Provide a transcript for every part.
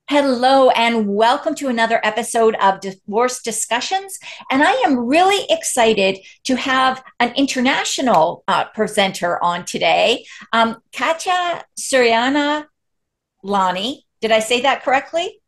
Hello, and welcome to another episode of Divorce Discussions. And I am really excited to have an international presenter on today, Katja Lany. Did I say that correctly?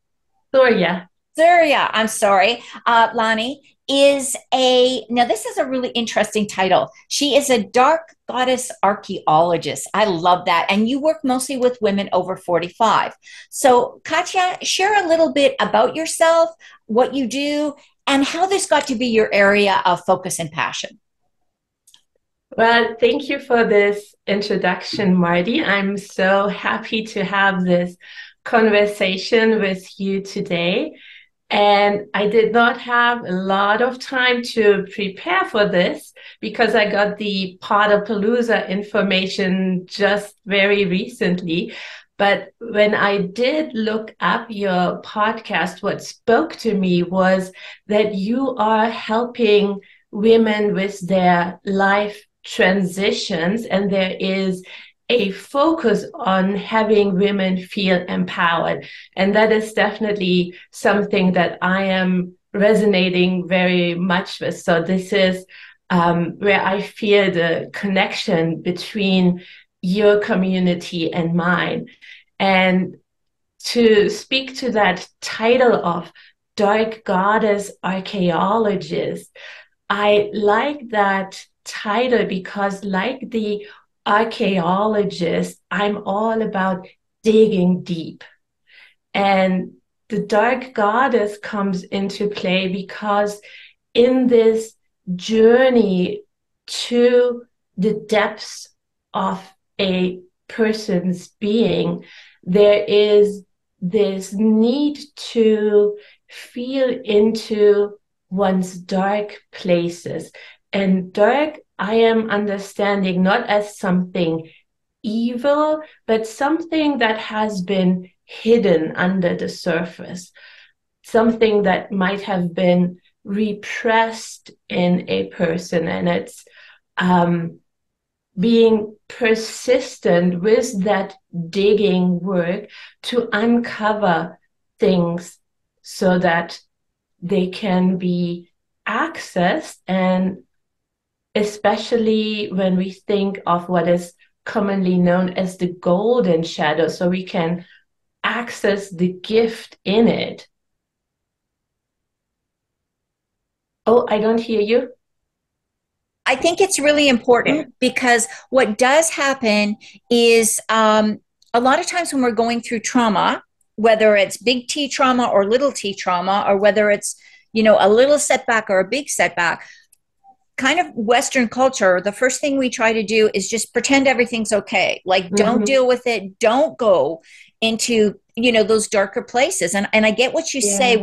Gloria. Surya, I'm sorry. Lani now this is a really interesting title. She is a dark goddess archaeologist. I love that. And you work mostly with women over 45. So, Katja, share a little bit about yourself, what you do, and how this got to be your area of focus and passion. Well, thank you for this introduction, Marty. I'm so happy to have this conversation with you today. And I did not have a lot of time to prepare for this because I got the Podapalooza information just very recently. But when I did look up your podcast, what spoke to me was that you are helping women with their life transitions, and there is a focus on having women feel empowered. And that is definitely something that I am resonating very much with. So this is where I feel the connection between your community and mine. And to speak to that title of Dark Goddess Archaeologist, I like that title because, like the archaeologist, I'm all about digging deep. And the dark goddess comes into play because in this journey to the depths of a person's being, there is this need to feel into one's dark places. And dark, I am understanding not as something evil, but something that has been hidden under the surface, something that might have been repressed in a person. And it's being persistent with that digging work to uncover things so that they can be accessed. And especially when we think of what is commonly known as the golden shadow, so we can access the gift in it. Oh, I don't hear you. I think it's really important because what does happen is a lot of times when we're going through trauma, whether it's big T trauma or little t trauma, or whether it's, a little setback or a big setback, kind of Western culture, the first thing we try to do is just pretend everything's okay. Like, don't Mm-hmm. deal with it. Don't go into, those darker places. And I get what you say Yeah.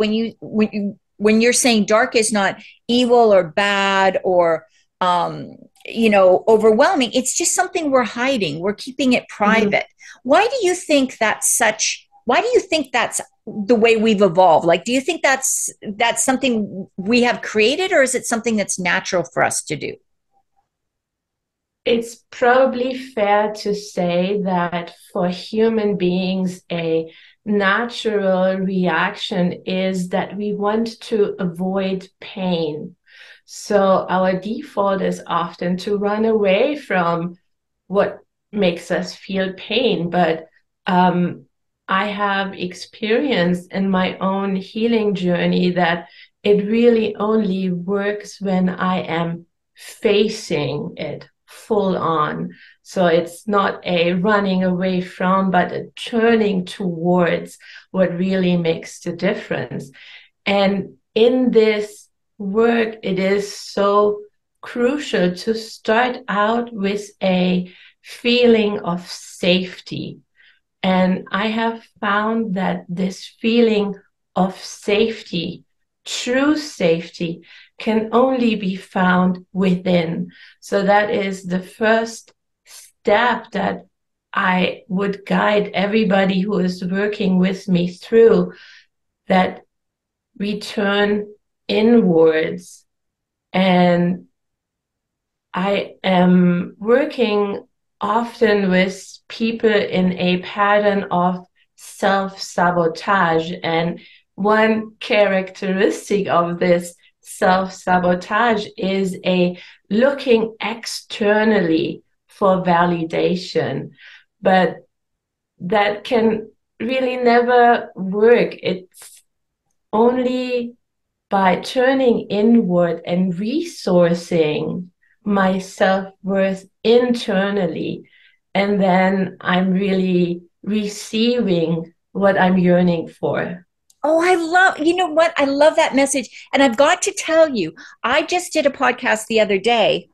when you're saying dark is not evil or bad or overwhelming. It's just something we're hiding. We're keeping it Mm-hmm. private. Why do you think that's the way we've evolved? Like, do you think that's something we have created, or is it something that's natural for us to do? It's probably fair to say that for human beings, a natural reaction is that we want to avoid pain. So our default is often to run away from what makes us feel pain. But I have experienced in my own healing journey that it really only works when I am facing it full on. So it's not a running away from, but a turning towards what really makes the difference. And in this work, it is so crucial to start out with a feeling of safety. And I have found that this feeling of safety, true safety, can only be found within. So that is the first step that I would guide everybody who is working with me through, that we turn inwards. And I am working often with people in a pattern of self-sabotage. And one characteristic of this self-sabotage is a looking externally for validation. But that can really never work. It's only by turning inward and resourcing my self-worth internally, and then I'm really receiving what I'm yearning for. Oh, I love, you know what? I love that message. And I've got to tell you, I just did a podcast the other day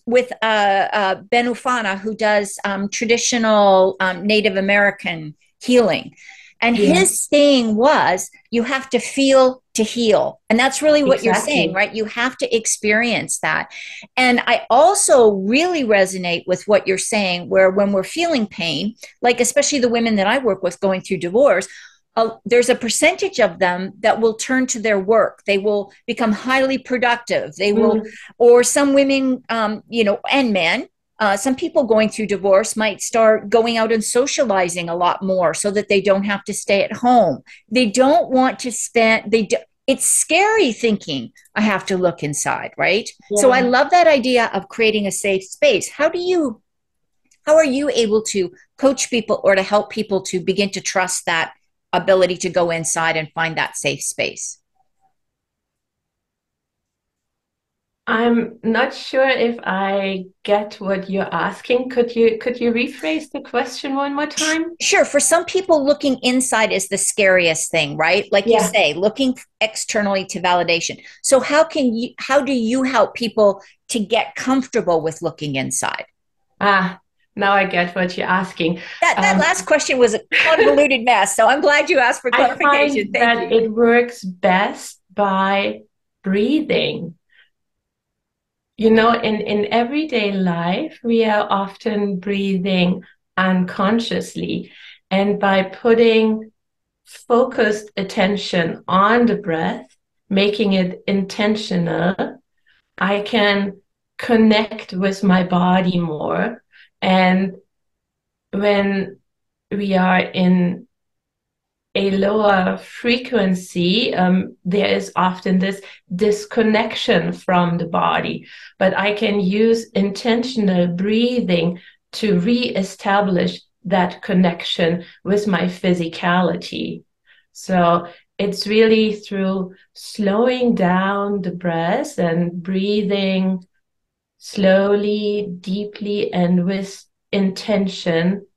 with Ben Ufana, who does traditional Native American healing. And Yeah, his saying was, you have to feel to heal. And that's really what you're saying, exactly. right? You have to experience that. And I also really resonate with what you're saying, where when we're feeling pain, like especially the women that I work with going through divorce, there's a percentage of them that will turn to their work. They will become highly productive. They will, Mm, or some women, and men, some people going through divorce might start going out and socializing a lot more so that they don't have to stay at home. They don't want to spend, it's scary thinking I have to look inside, right? So I yeah. love that idea of creating a safe space. How are you able to coach people or to help people to begin to trust that ability to go inside and find that safe space? I'm not sure if I get what you're asking. Could you rephrase the question one more time? Sure. For some people, looking inside is the scariest thing, right? Like you Yeah. say, looking externally to validation. So how do you help people to get comfortable with looking inside? Ah, now I get what you're asking. That Um, last question was a convoluted mess. So I'm glad you asked for I clarification. find Thank that you. it works best by breathing. In everyday life, we are often breathing unconsciously. And by putting focused attention on the breath, making it intentional, I can connect with my body more. And when we are in a lower frequency, there is often this disconnection from the body. But I can use intentional breathing to reestablish that connection with my physicality. So it's really through slowing down the breath and breathing slowly, deeply, and with intention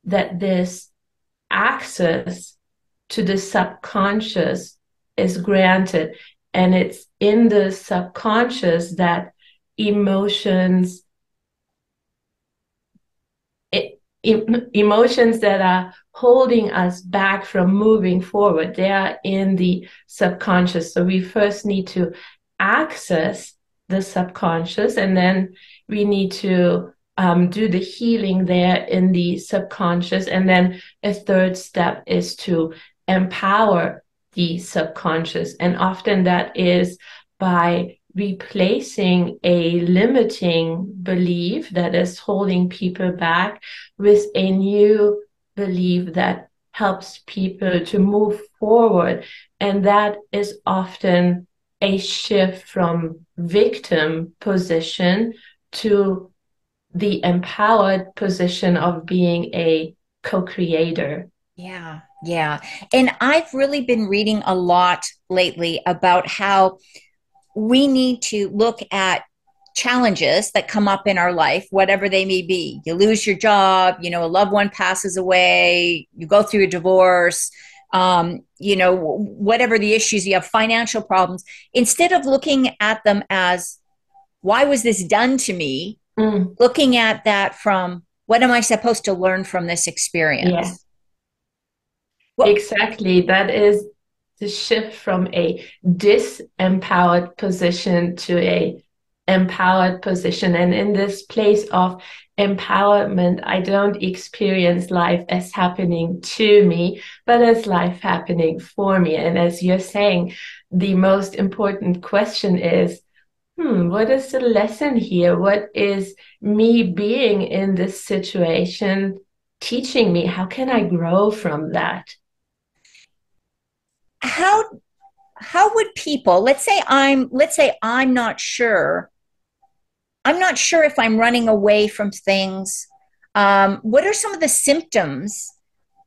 that this access to the subconscious is granted. And it's in the subconscious that emotions, emotions that are holding us back from moving forward, they are in the subconscious. So we first need to access the subconscious, and then we need to do the healing there in the subconscious. And then a third step is to empower the subconscious. And often that is by replacing a limiting belief that is holding people back with a new belief that helps people to move forward. And that is often a shift from victim position to the empowered position of being a co-creator. Yeah, yeah. And I've really been reading a lot lately about how we need to look at challenges that come up in our life, whatever they may be. You lose your job, a loved one passes away, you go through a divorce, whatever the issues, you have financial problems. Instead of looking at them as, why was this done to me? Mm, Looking at that from, what am I supposed to learn from this yeah. experience? Well, Exactly. That is the shift from a disempowered position to a empowered position. And in this place of empowerment, I don't experience life as happening to me, but as life happening for me. And as you're saying, the most important question is, what is the lesson here? What is me being in this situation teaching me? How can I grow from that? How how would people, let's say I'm not sure if I'm running away from things. What are some of the symptoms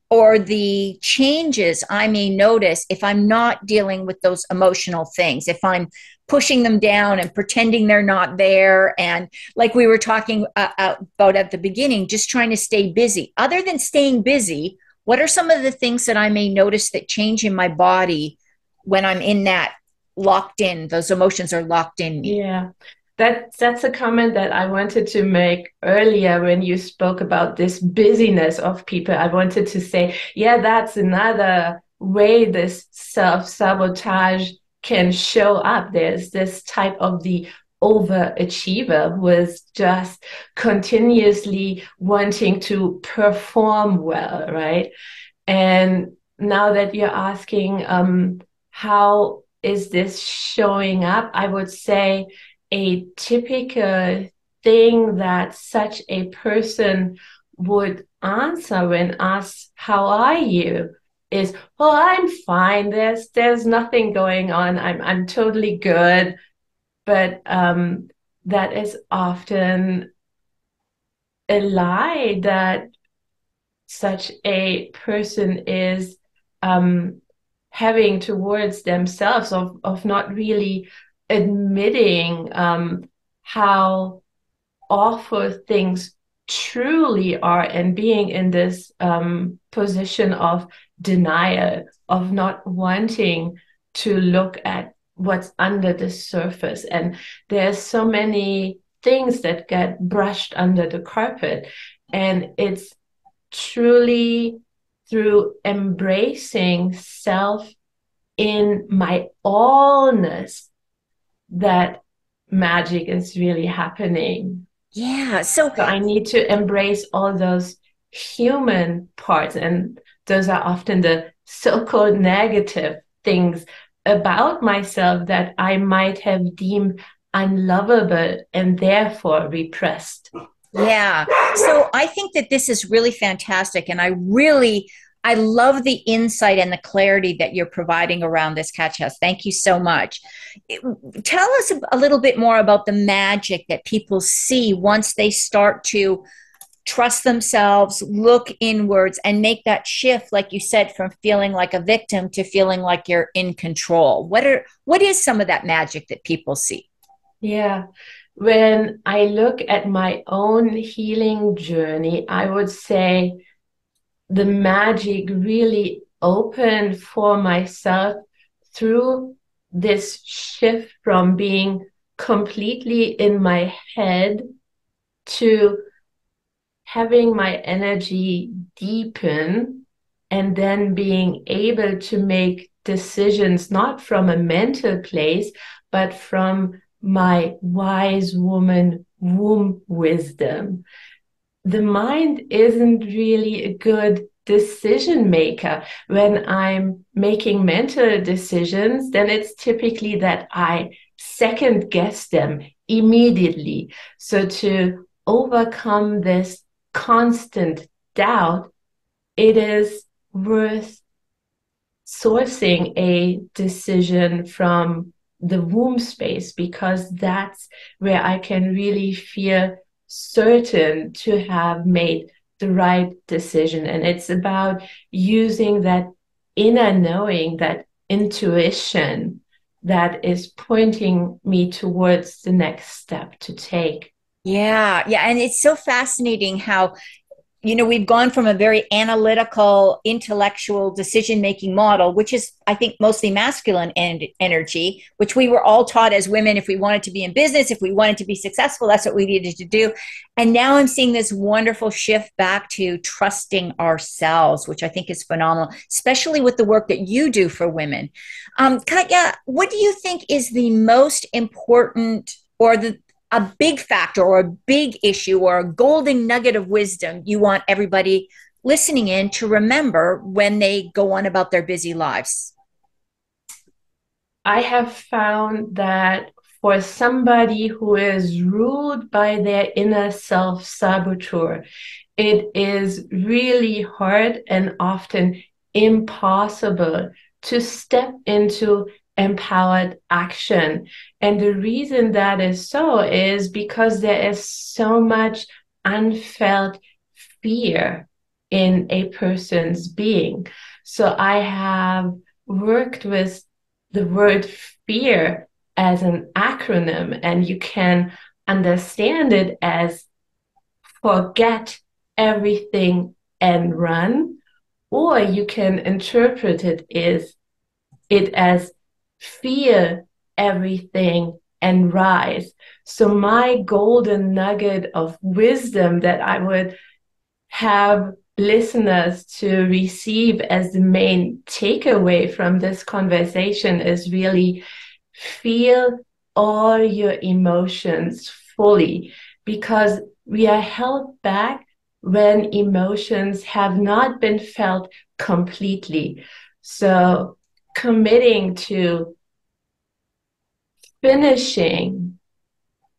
or the changes I may notice if I'm not dealing with those emotional things, if I'm pushing them down and pretending they're not there? And like we were talking about at the beginning, just trying to stay busy. Other than staying busy, what are some of the things that I may notice that change in my body when I'm in that locked in, those emotions are locked in me? Yeah. That's a comment that I wanted to make earlier when you spoke about this busyness of people. I wanted to say, yeah, that's another way this self-sabotage can show up. There's this type of the overachiever who is just continuously wanting to perform well, right? And now that you're asking, how is this showing up? I would say a typical thing that such a person would answer when asked, "How are you?" is, "Well, I'm fine. There's nothing going on. I'm totally good." But that is often a lie that such a person is um, having towards themselves of not really admitting how awful things truly are and being in this position of denial, of not wanting to look at what's under the surface. And there's so many things that get brushed under the carpet. And it's truly through embracing self in my allness that magic is really happening. Yeah. So So I need to embrace all those human parts, and those are often the so-called negative things about myself that I might have deemed unlovable and therefore repressed. yeah. So I think that this is really fantastic. And I love the insight and the clarity that you're providing around this, Katja. Thank you so much. Tell us a little bit more about the magic that people see once they start to trust themselves, look inwards, and make that shift, like you said, from feeling like a victim to feeling like you're in control. What is some of that magic that people see? Yeah. When I look at my own healing journey, I would say the magic really opened for myself through this shift from being completely in my head to having my energy deepen and then being able to make decisions not from a mental place, but from my wise woman womb wisdom. The mind isn't really a good decision maker. When I'm making mental decisions, then it's typically that I second guess them immediately. So to overcome this constant doubt, it is worth sourcing a decision from the womb space, because that's where I can really feel certain to have made the right decision. And it's about using that inner knowing, that intuition that is pointing me towards the next step to take. Yeah, yeah. And it's so fascinating how we've gone from a very analytical, intellectual decision making model, which is, I think, mostly masculine energy, which we were all taught as women. If we wanted to be in business, if we wanted to be successful, that's what we needed to do. And now I'm seeing this wonderful shift back to trusting ourselves, which I think is phenomenal, especially with the work that you do for women. Katja, what do you think is the most important or a big factor or a big issue or a golden nugget of wisdom you want everybody listening in to remember when they go on about their busy lives? I have found that for somebody who is ruled by their inner self-saboteur, it is really hard and often impossible to step into empowered action. And the reason that is so is because there is so much unfelt fear in a person's being. So I have worked with the word fear as an acronym, and you can understand it as forget everything and run, or you can interpret it as feel everything and rise. So my golden nugget of wisdom that I would have listeners to receive as the main takeaway from this conversation is really feel all your emotions fully, because we are held back when emotions have not been felt completely. So committing to finishing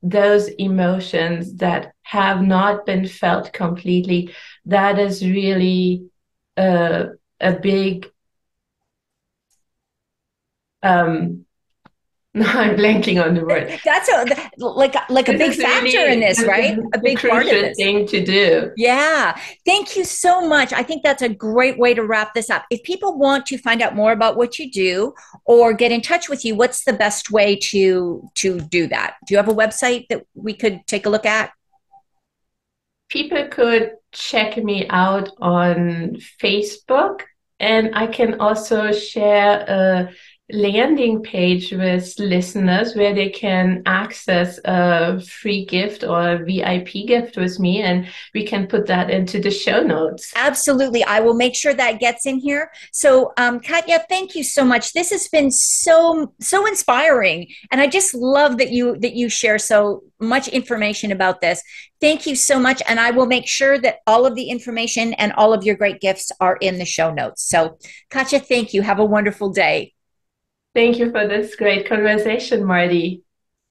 those emotions that have not been felt completely, that is really a big no, I'm blanking on the word. That's like a This big is factor in really this, right? A the big part of crucial this. thing to do. Yeah. Thank you so much. I think that's a great way to wrap this up. If people want to find out more about what you do or get in touch with you, what's the best way to do that? Do you have a website that we could take a look at? People could check me out on Facebook, and I can also share a landing page with listeners where they can access a free gift or a VIP gift with me, and we can put that into the show notes. Absolutely. I will make sure that gets in here. So, Katja, thank you so much. This has been so inspiring, and I just love that you share so much information about this. Thank you so much, and I will make sure that all of the information and all of your great gifts are in the show notes. So, Katja, thank you. Have a wonderful day. Thank you for this great conversation, Marty.